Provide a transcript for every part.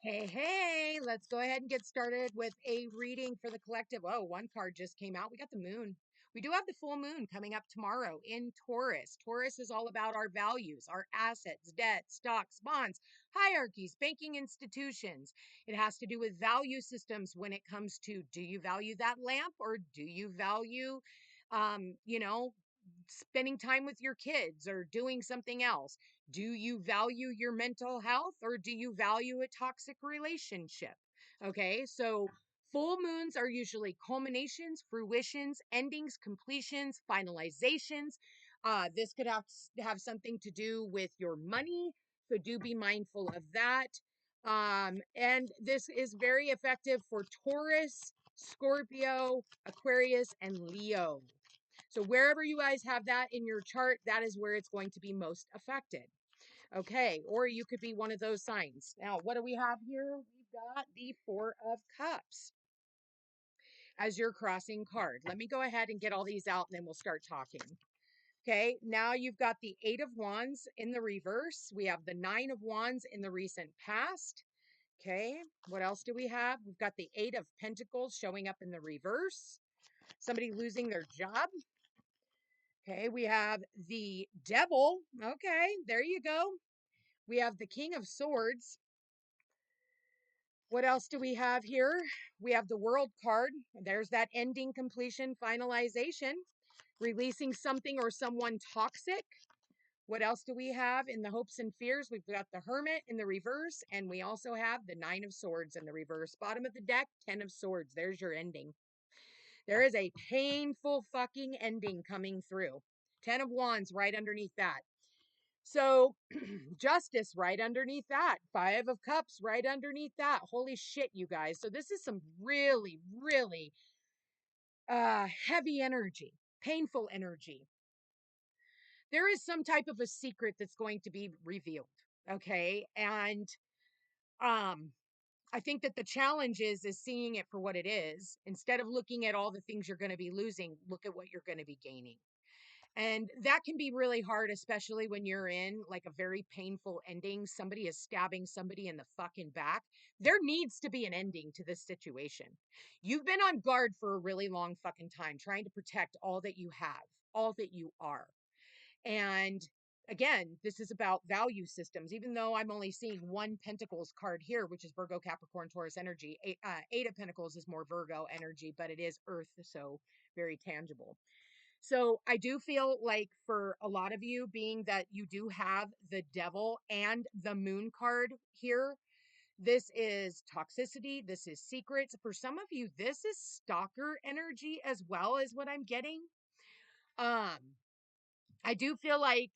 Hey, hey, let's go ahead and get started with a reading for the collective. Oh, one card just came out. We got the moon. We do have the full moon coming up tomorrow in Taurus. Taurus is all about our values, our assets, debt, stocks, bonds, hierarchies, banking institutions. It has to do with value systems when it comes to, do you value that lamp or do you value, um, you know, spending time with your kids or doing something else? Do you value your mental health or do you value a toxic relationship? Okay, so full moons are usually culminations, fruitions, endings, completions, finalizations. This could have something to do with your money, so do be mindful of that. And this is very effective for Taurus, Scorpio, Aquarius, and Leo. So wherever you guys have that in your chart, that is where it's going to be most affected. Okay, or you could be one of those signs. Now, what do we have here? We've got the Four of Cups as your crossing card. Let me go ahead and get all these out and then we'll start talking. Okay, now you've got the Eight of Wands in the reverse. We have the Nine of Wands in the recent past. Okay, what else do we have? We've got the Eight of Pentacles showing up in the reverse. Somebody losing their job. Okay, we have the Devil. Okay, there you go. We have the King of Swords. What else do we have here? We have the World card. There's that ending, completion, finalization, releasing something or someone toxic. What else do we have in the hopes and fears? We've got the Hermit in the reverse, and we also have the Nine of Swords in the reverse. Bottom of the deck, 10 of Swords. There's your ending. There is a painful fucking ending coming through. 10 of Wands right underneath that. So, justice right underneath that. Five of Cups right underneath that. Holy shit, you guys. So, this is some really, really heavy energy, painful energy. There is some type of a secret that's going to be revealed. Okay. And um, I think that the challenge is seeing it for what it is. Instead of looking at all the things you're going to be losing, look at what you're going to be gaining. And that can be really hard, especially when you're in like a very painful ending. Somebody is stabbing somebody in the fucking back. There needs to be an ending to this situation. You've been on guard for a really long fucking time, trying to protect all that you have, all that you are. And again, this is about value systems, even though I'm only seeing one Pentacles card here, which is Virgo, Capricorn, Taurus energy. Eight of Pentacles is more Virgo energy, but it is Earth, so very tangible. So I do feel like for a lot of you, being that you do have the Devil and the Moon card here, this is toxicity. This is secrets. For some of you, this is stalker energy as well, as what I'm getting. I do feel like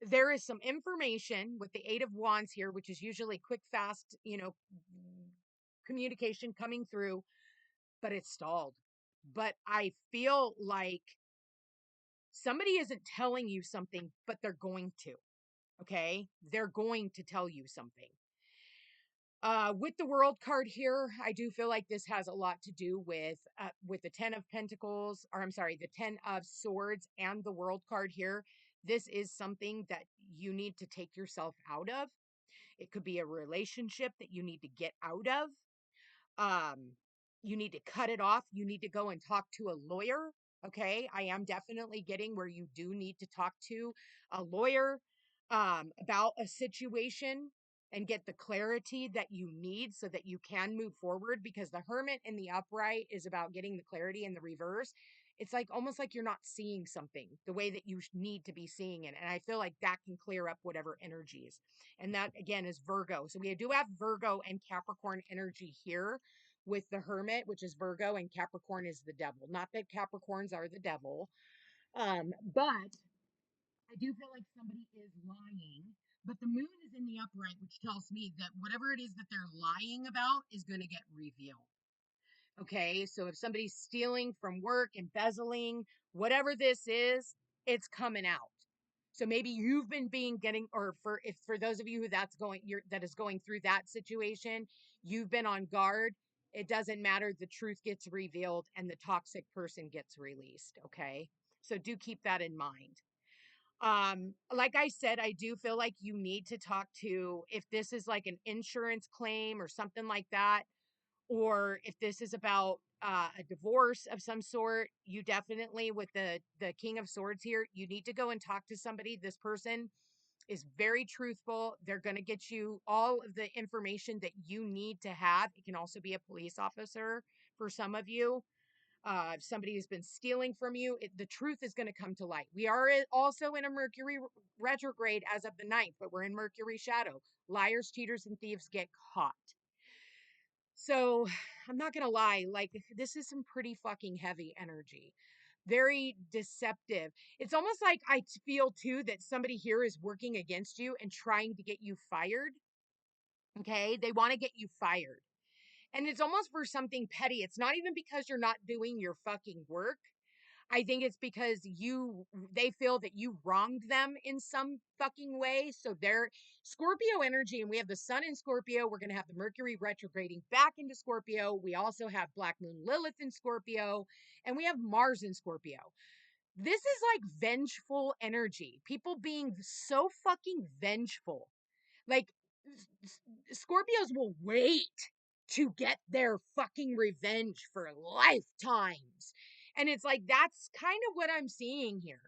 there is some information with the Eight of Wands here, which is usually quick, fast, communication coming through, but it's stalled. But I feel like somebody isn't telling you something, but they're going to. Okay, they're going to tell you something. With the World card here, I do feel like this has a lot to do with the Ten of Pentacles, or I'm sorry, the Ten of Swords and the World card here. This is something that you need to take yourself out of. It could be a relationship that you need to get out of. Um, you need to cut it off. You need to go and talk to a lawyer. Okay. I am definitely getting where you do need to talk to a lawyer about a situation and get the clarity that you need so that you can move forward, because the Hermit in the upright is about getting the clarity in the reverse. It's like almost like you're not seeing something the way that you need to be seeing it. And I feel like that can clear up whatever energies. And that again is Virgo. So we do have Virgo and Capricorn energy here with the Hermit, which is Virgo, and Capricorn is the devil. Not that Capricorns are the devil, but I do feel like somebody is lying. But the moon is in the upright, which tells me that whatever it is that they're lying about is going to get revealed. Okay, so if somebody's stealing from work, embezzling, whatever this is, it's coming out. So maybe you've been being getting, or for those of you who that is going through that situation, you've been on guard. It doesn't matter. The truth gets revealed and the toxic person gets released. Okay, so do keep that in mind. Like I said, I do feel like you need to talk to, if this is like an insurance claim or something like that, or if this is about a divorce of some sort, you definitely, with the King of Swords here, you need to go and talk to somebody. This person is very truthful. They're going to get you all of the information that you need to have. It can also be a police officer for some of you. If somebody has been stealing from you, the truth is going to come to light. We are also in a Mercury retrograde as of the 9th, but we're in Mercury shadow. Liars, cheaters, and thieves get caught. So I'm not going to lie, like, this is some pretty fucking heavy energy. Very deceptive. It's almost like I feel too that somebody here is working against you and trying to get you fired. Okay. They want to get you fired. And it's almost for something petty. It's not even because you're not doing your fucking work. I think it's because they feel that you wronged them in some fucking way. So they're Scorpio energy, and we have the sun in Scorpio. We're going to have the Mercury retrograding back into Scorpio. We also have Black Moon Lilith in Scorpio, and we have Mars in Scorpio. This is like vengeful energy. People being so fucking vengeful. Like, Scorpios will wait to get their fucking revenge for lifetimes. And it's like, that's kind of what I'm seeing here.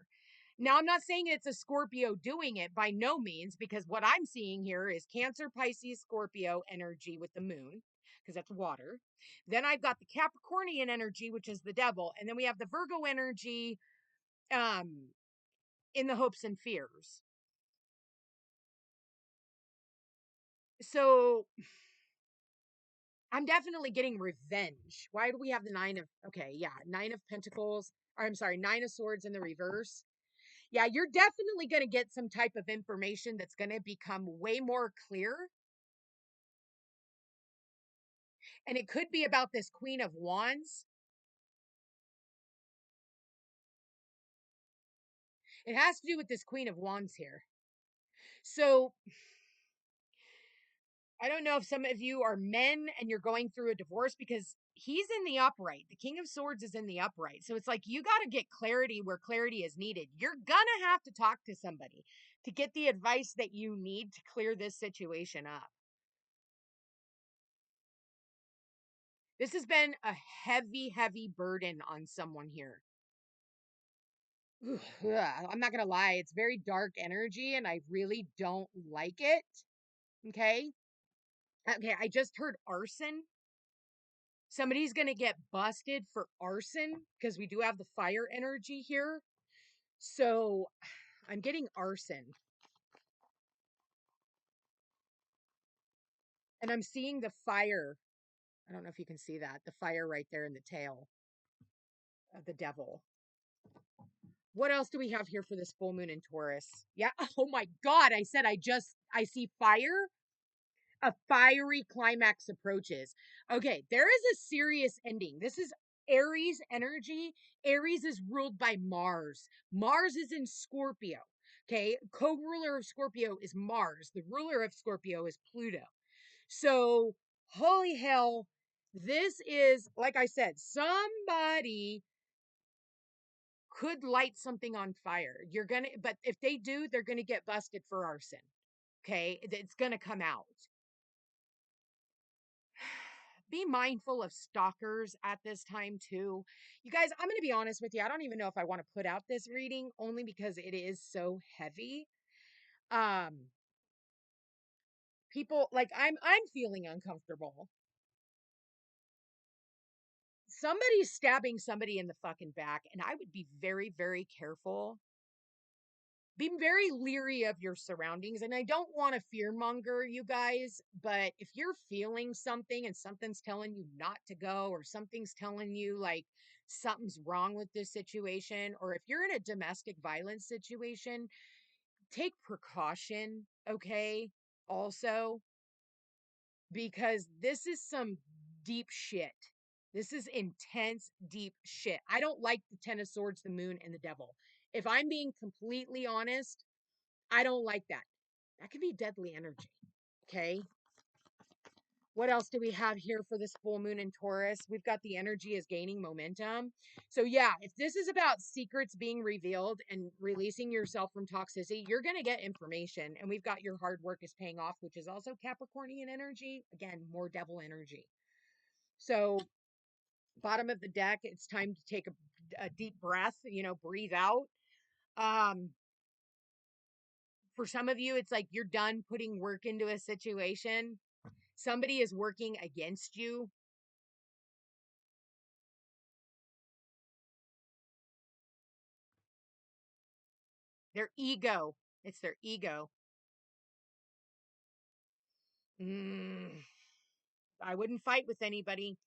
Now, I'm not saying it's a Scorpio doing it by no means, because what I'm seeing here is Cancer, Pisces, Scorpio energy with the moon, because that's water. Then I've got the Capricornian energy, which is the devil. And then we have the Virgo energy um, in the hopes and fears. So I'm definitely getting revenge. Why do we have the nine of pentacles, or I'm sorry, nine of swords in the reverse? Yeah, you're definitely going to get some type of information that's going to become way more clear. And it could be about this Queen of Wands. It has to do with this Queen of Wands here. So I don't know if some of you are men and you're going through a divorce, because he's in the upright. The King of Swords is in the upright. So it's like you got to get clarity where clarity is needed. You're going to have to talk to somebody to get the advice that you need to clear this situation up. This has been a heavy, heavy burden on someone here. I'm not going to lie. It's very dark energy and I really don't like it. Okay. Okay. I just heard arson. Somebody's going to get busted for arson because we do have the fire energy here. So I'm getting arson. And I'm seeing the fire. I don't know if you can see that. The fire right there in the tail of the devil. What else do we have here for this full moon in Taurus? Yeah. Oh my God. I see fire. A fiery climax approaches. Okay, there is a serious ending. This is Aries energy. Aries is ruled by Mars. Mars is in Scorpio. Okay, co-ruler of Scorpio is Mars. The ruler of Scorpio is Pluto. So, holy hell, this is, like I said, somebody could light something on fire. But if they do, they're gonna get busted for arson. Okay, it's gonna come out. Be mindful of stalkers at this time too. You guys, I'm going to be honest with you. I don't even know if I want to put out this reading, only because it is so heavy. Um People, like, I'm feeling uncomfortable. Somebody's stabbing somebody in the fucking back, and I would be very, very careful. Be very leery of your surroundings. And I don't want to fearmonger you guys, but if you're feeling something and something's telling you not to go, or something's telling you like something's wrong with this situation, or if you're in a domestic violence situation, take precaution, okay? Also, because this is some deep shit. This is intense, deep shit. I don't like the Ten of Swords, the Moon, and the Devil. If I'm being completely honest, I don't like that. That can be deadly energy. Okay. What else do we have here for this full moon in Taurus? We've got the energy is gaining momentum. So, yeah, if this is about secrets being revealed and releasing yourself from toxicity, you're going to get information. And we've got your hard work is paying off, which is also Capricornian energy. Again, more devil energy. So, bottom of the deck, it's time to take a deep breath, breathe out. Um, for some of you, it's like you're done putting work into a situation. Somebody is working against you. Their ego. It's their ego. Mm, I wouldn't fight with anybody.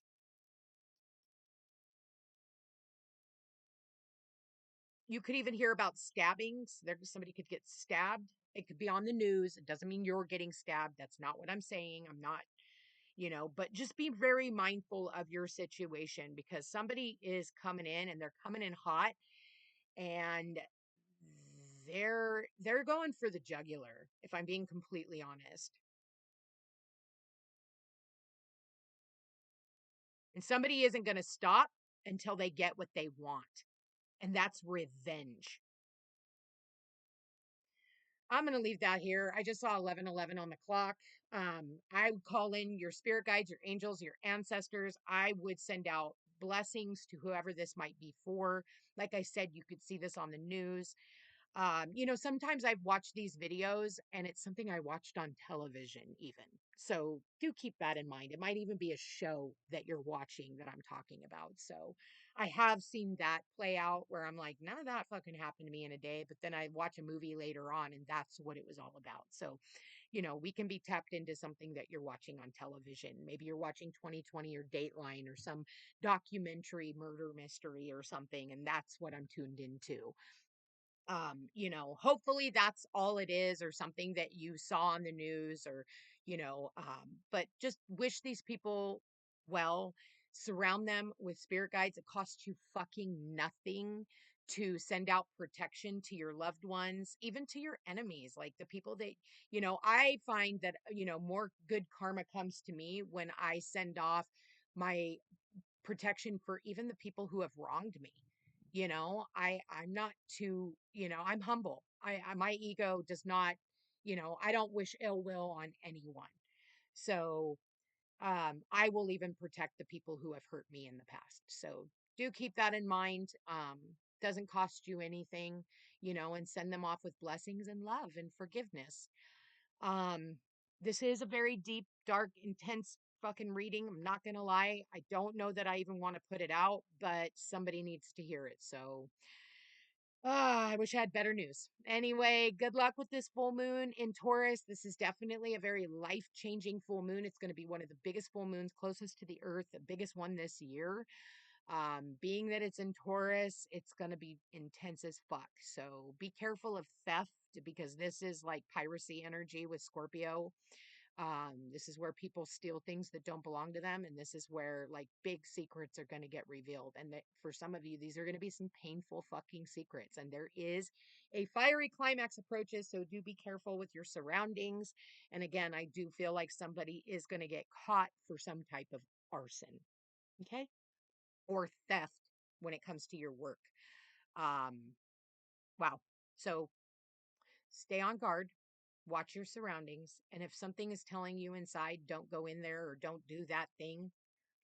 You could even hear about stabbings. Somebody could get stabbed. It could be on the news. It doesn't mean you're getting stabbed. That's not what I'm saying. I'm not, but just be very mindful of your situation because somebody is coming in and they're coming in hot and they're going for the jugular, if I'm being completely honest. And somebody isn't going to stop until they get what they want. And that's revenge. I'm going to leave that here. I just saw 11:11 on the clock. I would call in your spirit guides, your angels, your ancestors. I would send out blessings to whoever this might be for. Like I said, you could see this on the news. Sometimes I've watched these videos and it's something I watched on television, even. So do keep that in mind. It might even be a show that you're watching that I'm talking about. So I have seen that play out where I'm like, none of that fucking happened to me in a day. But then I watch a movie later on and that's what it was all about. So, we can be tapped into something that you're watching on television. Maybe you're watching 2020 or Dateline or some documentary murder mystery or something. And that's what I'm tuned into. Hopefully that's all it is or something that you saw on the news or, but just wish these people well, surround them with spirit guides. It costs you fucking nothing to send out protection to your loved ones, even to your enemies, like the people that, I find that, more good karma comes to me when I send off my protection for even the people who have wronged me. I'm not too, I'm humble. My ego does not, I don't wish ill will on anyone. So I will even protect the people who have hurt me in the past. So do keep that in mind. Doesn't cost you anything, and send them off with blessings and love and forgiveness. Um, this is a very deep, dark, intense fucking reading. I'm not gonna lie. I don't know that I even want to put it out, but somebody needs to hear it. So I wish I had better news. Anyway, good luck with this full moon in Taurus. This is definitely a very life changing full moon. It's going to be one of the biggest full moons closest to the earth, the biggest one this year. Being that it's in Taurus, it's going to be intense as fuck. So be careful of theft because this is like piracy energy with Scorpio. This is where people steal things that don't belong to them, and this is where like big secrets are going to get revealed. And that for some of you, these are going to be some painful fucking secrets. And there is a fiery climax approaches, so do be careful with your surroundings. And again, I do feel like somebody is going to get caught for some type of arson, okay, or theft when it comes to your work. Um, wow. So stay on guard, watch your surroundings, and if something is telling you inside, don't go in there or don't do that thing,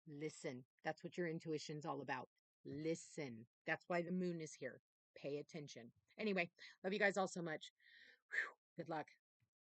listen. That's what your intuition's all about. Listen. That's why the moon is here. Pay attention. Anyway, love you guys all so much. Whew, good luck.